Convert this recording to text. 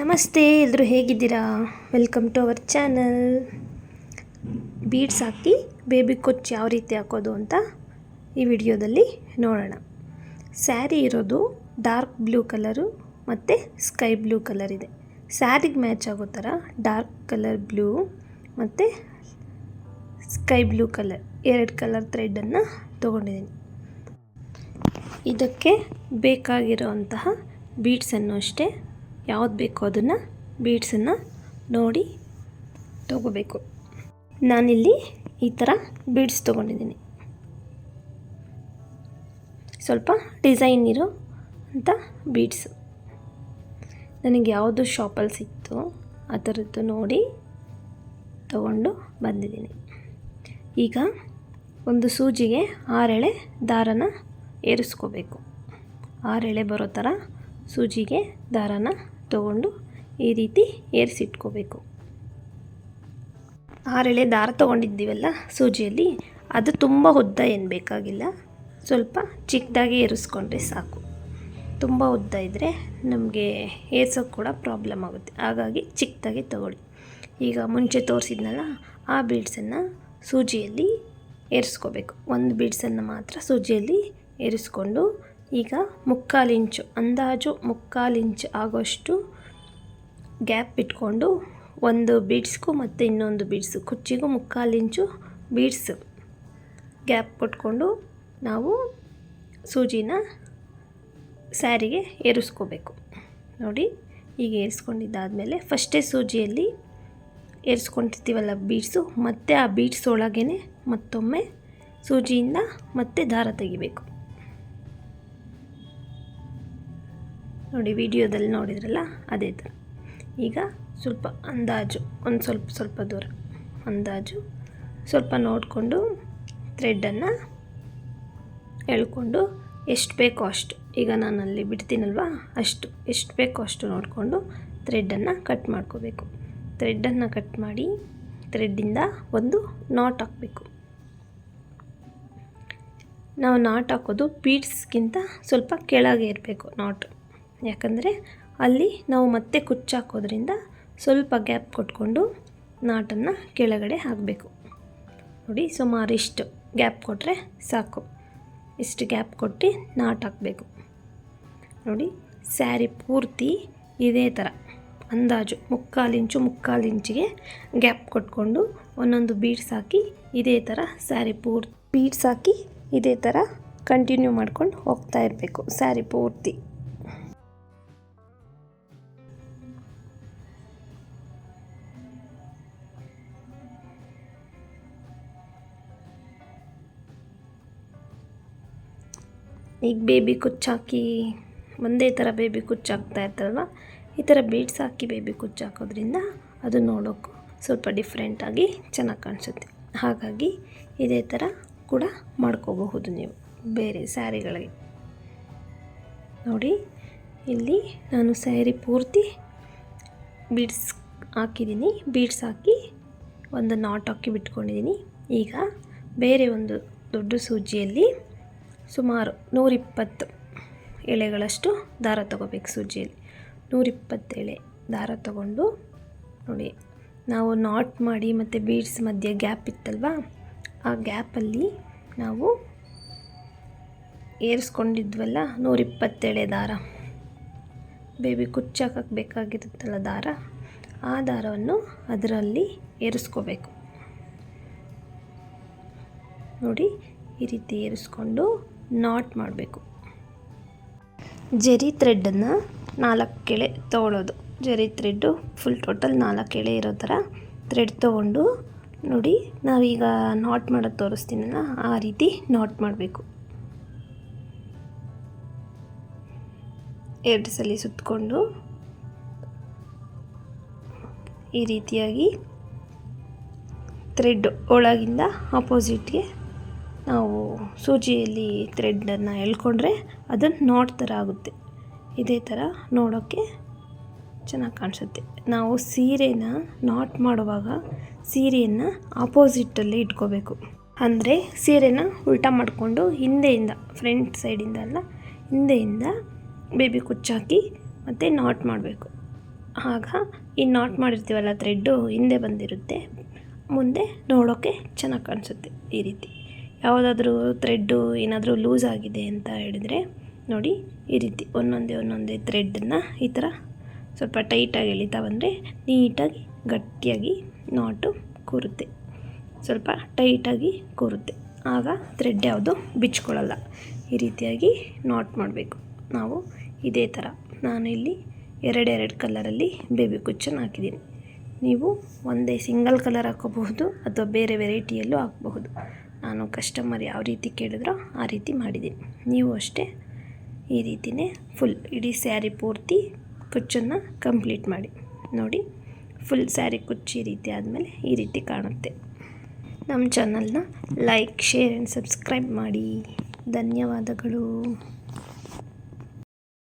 ನಮಸ್ತೆ, ಎಲ್ಲರೂ ಹೇಗಿದ್ದೀರಾ? Welcome to our channel. Beads ಹಾಕಿ ಬೇಬಿ ಕೊಚ್ಚು ಯಾವ ರೀತಿ ಹಾಕೋದು ಅಂತ ಈ ವಿಡಿಯೋದಲ್ಲಿ ನೋಡೋಣ. ಸ್ಯಾರಿ ಇರೋದು ಡಾರ್ಕ್ ಬ್ಲೂ ಕಲರು ಮತ್ತು ಸ್ಕೈ ಬ್ಲೂ ಕಲರ್ ಇದೆ. ಸ್ಯಾರಿಗೆ ಮ್ಯಾಚ್ ಆಗೋ ಥರ ಡಾರ್ಕ್ ಕಲರ್ ಬ್ಲೂ ಮತ್ತು ಸ್ಕೈ ಬ್ಲೂ ಕಲರ್ ಎರಡು ಕಲರ್ ಥ್ರೆಡನ್ನು ತೊಗೊಂಡಿದ್ದೀನಿ. ಇದಕ್ಕೆ ಬೇಕಾಗಿರೋಂತಹ ಬೀಡ್ಸನ್ನು ಅಷ್ಟೇ, ಯಾವ್ದು ಬೇಕೋ ಅದನ್ನು ಬೀಡ್ಸನ್ನು ನೋಡಿ ತೊಗೋಬೇಕು. ನಾನಿಲ್ಲಿ ಈ ಥರ ಬೀಡ್ಸ್ ತೊಗೊಂಡಿದ್ದೀನಿ. ಸ್ವಲ್ಪ ಡಿಸೈನ್ ಇರೋ ಅಂಥ ಬೀಡ್ಸು ನನಗೆ ಯಾವುದು ಶಾಪಲ್ಲಿ ಸಿಕ್ತು ಆ ಥರದ್ದು ನೋಡಿ ತಗೊಂಡು ಬಂದಿದ್ದೀನಿ. ಈಗ ಒಂದು ಸೂಜಿಗೆ 6 ಎಳೆ ದಾರನ ಏರಿಸ್ಕೋಬೇಕು. 6 ಎಳೆ ಬರೋ ಥರ ಸೂಜಿಗೆ ದಾರನ ತಗೊಂಡು ಈ ರೀತಿ ಏರಿಸಿಟ್ಕೋಬೇಕು. 6 ಎಳೆ ದಾರ ತೊಗೊಂಡಿದ್ದೀವಲ್ಲ ಸೂಜಿಯಲ್ಲಿ, ಅದು ತುಂಬ ಉದ್ದ ಏನು ಬೇಕಾಗಿಲ್ಲ, ಸ್ವಲ್ಪ ಚಿಕ್ಕದಾಗಿ ಏರಿಸ್ಕೊಂಡ್ರೆ ಸಾಕು. ತುಂಬ ಉದ್ದ ಇದ್ದರೆ ನಮಗೆ ಏರ್ಸೋಕ್ಕೆ ಕೂಡ ಪ್ರಾಬ್ಲಮ್ ಆಗುತ್ತೆ, ಹಾಗಾಗಿ ಚಿಕ್ಕದಾಗಿ ತಗೊಳ್ಳಿ. ಈಗ ಮುಂಚೆ ತೋರಿಸಿದ್ನಲ್ಲ ಆ ಬೀಡ್ಸನ್ನು ಸೂಜಿಯಲ್ಲಿ ಏರಿಸ್ಕೋಬೇಕು. ಒಂದು ಬೀಡ್ಸನ್ನು ಮಾತ್ರ ಸೂಜಿಯಲ್ಲಿ ಏರಿಸ್ಕೊಂಡು ಈಗ 1/4 ಇಂಚು, ಅಂದಾಜು 1/4 ಇಂಚು ಆಗೋಷ್ಟು ಗ್ಯಾಪ್ ಇಟ್ಕೊಂಡು ಒಂದು ಬೀಡ್ಸ್ಗೂ ಮತ್ತು ಇನ್ನೊಂದು ಬೀಡ್ಸು ಕುಚ್ಚಿಗೂ 1/4 ಇಂಚು ಬೀಡ್ಸು ಗ್ಯಾಪ್ ಕೊಟ್ಕೊಂಡು ನಾವು ಸೂಜಿನ ಸ್ಯಾರಿಗೆ ಏರಿಸ್ಕೋಬೇಕು. ನೋಡಿ, ಈಗ ಏರಿಸ್ಕೊಂಡಿದ್ದಾದಮೇಲೆ ಫಸ್ಟೇ ಸೂಜಿಯಲ್ಲಿ ಏರಿಸ್ಕೊಂಡಿರ್ತೀವಲ್ಲ ಬೀಡ್ಸು, ಮತ್ತು ಆ ಬೀಡ್ಸ್ ಒಳಗೇ ಮತ್ತೊಮ್ಮೆ ಸೂಜಿಯಿಂದ ಮತ್ತೆ ದಾರ ತೆಗಿಬೇಕು. ನೋಡಿ, ವಿಡಿಯೋದಲ್ಲಿ ನೋಡಿದ್ರಲ್ಲ ಅದೇ ಥರ. ಈಗ ಸ್ವಲ್ಪ ಅಂದಾಜು ಒಂದು ಸ್ವಲ್ಪ ದೂರ ಅಂದಾಜು ಸ್ವಲ್ಪ ನೋಡಿಕೊಂಡು ಥ್ರೆಡನ್ನು ಎಳ್ಕೊಂಡು ಎಷ್ಟು ಬೇಕೋ ಅಷ್ಟು, ಈಗ ನಾನಲ್ಲಿ ಬಿಡ್ತೀನಲ್ವ ಅಷ್ಟು, ಎಷ್ಟು ಬೇಕೋ ಅಷ್ಟು ನೋಡಿಕೊಂಡು ಥ್ರೆಡನ್ನು ಕಟ್ ಮಾಡ್ಕೋಬೇಕು. ಥ್ರೆಡನ್ನು ಕಟ್ ಮಾಡಿ ಥ್ರೆಡ್ಡಿಂದ ಒಂದು ನಾಟ್ ಹಾಕಬೇಕು. ನಾವು ನಾಟ್ ಹಾಕೋದು ಬೀಡ್ಸ್ಗಿಂತ ಸ್ವಲ್ಪ ಕೆಳಗೆ ಇರಬೇಕು ನಾಟ್, ಯಾಕಂದರೆ ಅಲ್ಲಿ ನಾವು ಮತ್ತೆ ಕುಚ್ಚು ಹಾಕೋದ್ರಿಂದ ಸ್ವಲ್ಪ ಗ್ಯಾಪ್ ಕೊಟ್ಕೊಂಡು ನಾಟನ್ನು ಕೆಳಗಡೆ ಹಾಕಬೇಕು. ನೋಡಿ, ಸುಮಾರು ಇಷ್ಟು ಗ್ಯಾಪ್ ಕೊಟ್ಟರೆ ಸಾಕು. ಇಷ್ಟು ಗ್ಯಾಪ್ ಕೊಟ್ಟು ನಾಟ್ ಹಾಕಬೇಕು. ನೋಡಿ, ಸ್ಯಾರಿ ಪೂರ್ತಿ ಇದೇ ಥರ ಅಂದಾಜು 1/4 ಇಂಚಿಗೆ ಗ್ಯಾಪ್ ಕೊಟ್ಕೊಂಡು ಒಂದೊಂದು ಬೀಡ್ಸ್ ಹಾಕಿ ಇದೇ ಥರ ಸ್ಯಾರಿ ಪೂರ್ತಿ ಬೀಡ್ಸ್ ಹಾಕಿ ಇದೇ ಥರ ಕಂಟಿನ್ಯೂ ಮಾಡ್ಕೊಂಡು ಹೋಗ್ತಾ ಇರಬೇಕು ಸ್ಯಾರಿ ಪೂರ್ತಿ. ಈಗ ಬೇಬಿ ಕುಚ್ಚು ಹಾಕಿ ಒಂದೇ ಥರ ಬೇಬಿ ಕುಚ್ಚು ಹಾಕ್ತಾ ಇರ್ತಾರಲ್ವ, ಈ ಥರ ಬೀಡ್ಸ್ ಹಾಕಿ ಬೇಬಿ ಕುಚ್ಚು ಹಾಕೋದ್ರಿಂದ ಅದು ನೋಡೋಕ್ಕೂ ಸ್ವಲ್ಪ ಡಿಫ್ರೆಂಟಾಗಿ ಚೆನ್ನಾಗಿ ಕಾಣಿಸುತ್ತೆ. ಹಾಗಾಗಿ ಇದೇ ಥರ ಕೂಡ ಮಾಡ್ಕೋಬಹುದು ನೀವು ಬೇರೆ ಸ್ಯಾರಿಗಳಿಗೆ. ನೋಡಿ, ಇಲ್ಲಿ ನಾನು ಸ್ಯಾರಿ ಪೂರ್ತಿ ಬೀಡ್ಸ್ ಹಾಕಿದ್ದೀನಿ. ಬೀಡ್ಸ್ ಹಾಕಿ ಒಂದು ನಾಟ್ ಹಾಕಿ ಬಿಟ್ಕೊಂಡಿದ್ದೀನಿ. ಈಗ ಬೇರೆ ಒಂದು ದೊಡ್ಡ ಸೂಜಿಯಲ್ಲಿ ಸುಮಾರು 120 ಎಳೆಗಳಷ್ಟು ದಾರ ತಗೋಬೇಕು. ಸೂಜಿಯಲ್ಲಿ 120 ಎಳೆ ದಾರ ತಗೊಂಡು, ನೋಡಿ, ನಾವು ನಾಟ್ ಮಾಡಿ ಮತ್ತು ಬೀಡ್ಸ್ ಮಧ್ಯೆ ಗ್ಯಾಪ್ ಇತ್ತಲ್ವ, ಆ ಗ್ಯಾಪಲ್ಲಿ ನಾವು ಏರಿಸ್ಕೊಂಡಿದ್ವಲ್ಲ 120 ಎಳೆ ದಾರ, ಬೇಬಿ ಕುಚ್ಚಾಕಕ್ಕೆ ಬೇಕಾಗಿರುತ್ತಲ್ಲ ದಾರ, ಆ ದಾರವನ್ನು ಅದರಲ್ಲಿ ಏರಿಸ್ಕೋಬೇಕು. ನೋಡಿ, ಈ ರೀತಿ ಏರಿಸ್ಕೊಂಡು ನಾಟ್ ಮಾಡಬೇಕು. ಜರಿ ಥ್ರೆಡ್ಡನ್ನು 4 ಎಳೆ ತೊಗೊಳ್ಳೋದು. ಜರಿ ಥ್ರೆಡ್ಡು ಫುಲ್ ಟೋಟಲ್ 4 ಎಳೆ ಇರೋ ಥರ ಥ್ರೆಡ್ ತೊಗೊಂಡು, ನೋಡಿ, ನಾವೀಗ ನಾಟ್ ಮಾಡೋದು ತೋರಿಸ್ತೀನಲ್ಲ ಆ ರೀತಿ ನಾಟ್ ಮಾಡಬೇಕು. 2 ಸಲ ಸುತ್ತಕೊಂಡು ಈ ರೀತಿಯಾಗಿ ಥ್ರೆಡ್ ಒಳಗಿಂದ ಆಪೋಸಿಟ್ಗೆ ನಾವು ಸೂಜಿಯಲ್ಲಿ ಥ್ರೆಡನ್ನು ಎಳ್ಕೊಂಡ್ರೆ ಅದನ್ನು ನಾಟ್ ಥರ ಆಗುತ್ತೆ. ಇದೇ ಥರ ನೋಡೋಕ್ಕೆ ಚೆನ್ನಾಗಿ ಕಾಣಿಸುತ್ತೆ. ನಾವು ಸೀರೆನ ನಾಟ್ ಮಾಡುವಾಗ ಸೀರೆಯನ್ನು ಆಪೋಸಿಟಲ್ಲಿ ಇಟ್ಕೋಬೇಕು. ಅಂದರೆ ಸೀರೆನ ಉಲ್ಟಾ ಮಾಡಿಕೊಂಡು ಹಿಂದೆಯಿಂದ, ಫ್ರಂಟ್ ಸೈಡಿಂದ ಅಲ್ಲ, ಹಿಂದೆಯಿಂದ ಬೇಬಿ ಕುಚ್ಚಾಕಿ ಮತ್ತು ನಾಟ್ ಮಾಡಬೇಕು. ಆಗ ಈ ನಾಟ್ ಮಾಡಿರ್ತೀವಲ್ಲ ಥ್ರೆಡ್ಡು ಹಿಂದೆ ಬಂದಿರುತ್ತೆ, ಮುಂದೆ ನೋಡೋಕ್ಕೆ ಚೆನ್ನಾಗಿ ಕಾಣಿಸುತ್ತೆ. ಈ ರೀತಿ ಯಾವುದಾದ್ರೂ ಥ್ರೆಡ್ಡು ಏನಾದರೂ ಲೂಸ್ ಆಗಿದೆ ಅಂತ ಹೇಳಿದರೆ ನೋಡಿ, ಈ ರೀತಿ ಒಂದೊಂದೇ ಥ್ರೆಡ್ಡನ್ನು ಈ ಥರ ಸ್ವಲ್ಪ ಟೈಟಾಗಿ ಎಳಿತಾ ಬಂದರೆ ನೀಟಾಗಿ ಗಟ್ಟಿಯಾಗಿ ನಾಟು ಕೂರುತ್ತೆ, ಸ್ವಲ್ಪ ಟೈಟಾಗಿ ಕೂರುತ್ತೆ. ಆಗ ಥ್ರೆಡ್ ಯಾವುದು ಬಿಚ್ಕೊಳ್ಳಲ್ಲ. ಈ ರೀತಿಯಾಗಿ ನಾಟ್ ಮಾಡಬೇಕು ನಾವು. ಇದೇ ಥರ ನಾನು ಇಲ್ಲಿ ಎರಡೆರಡು ಕಲರಲ್ಲಿ ಬೇಬಿ ಕುಚ್ಚನ್ನು ಹಾಕಿದ್ದೀನಿ. ನೀವು ಒಂದೇ ಸಿಂಗಲ್ ಕಲರ್ ಹಾಕೋಬಹುದು ಅಥವಾ ಬೇರೆ ವೆರೈಟಿಯಲ್ಲೂ ಹಾಕಬಹುದು. ನಾನು ಕಸ್ಟಮರ್ ಯಾವ ರೀತಿ ಕೇಳಿದ್ರೋ ಆ ರೀತಿ ಮಾಡಿದ್ದೀನಿ. ನೀವು ಅಷ್ಟೇ ಈ ರೀತಿಯೇ ಫುಲ್ ಇಡೀ ಸ್ಯಾರಿ ಪೂರ್ತಿ ಕುಚ್ಚನ್ನು ಕಂಪ್ಲೀಟ್ ಮಾಡಿ ನೋಡಿ. ಫುಲ್ ಸ್ಯಾರಿ ಕುಚ್ಚು ಈ ರೀತಿ ಆದಮೇಲೆ ಈ ರೀತಿ ಕಾಣುತ್ತೆ. ನಮ್ಮ ಚಾನಲ್ನ ಲೈಕ್, ಶೇರ್ ಆ್ಯಂಡ್ ಸಬ್ಸ್ಕ್ರೈಬ್ ಮಾಡಿ. ಧನ್ಯವಾದಗಳು.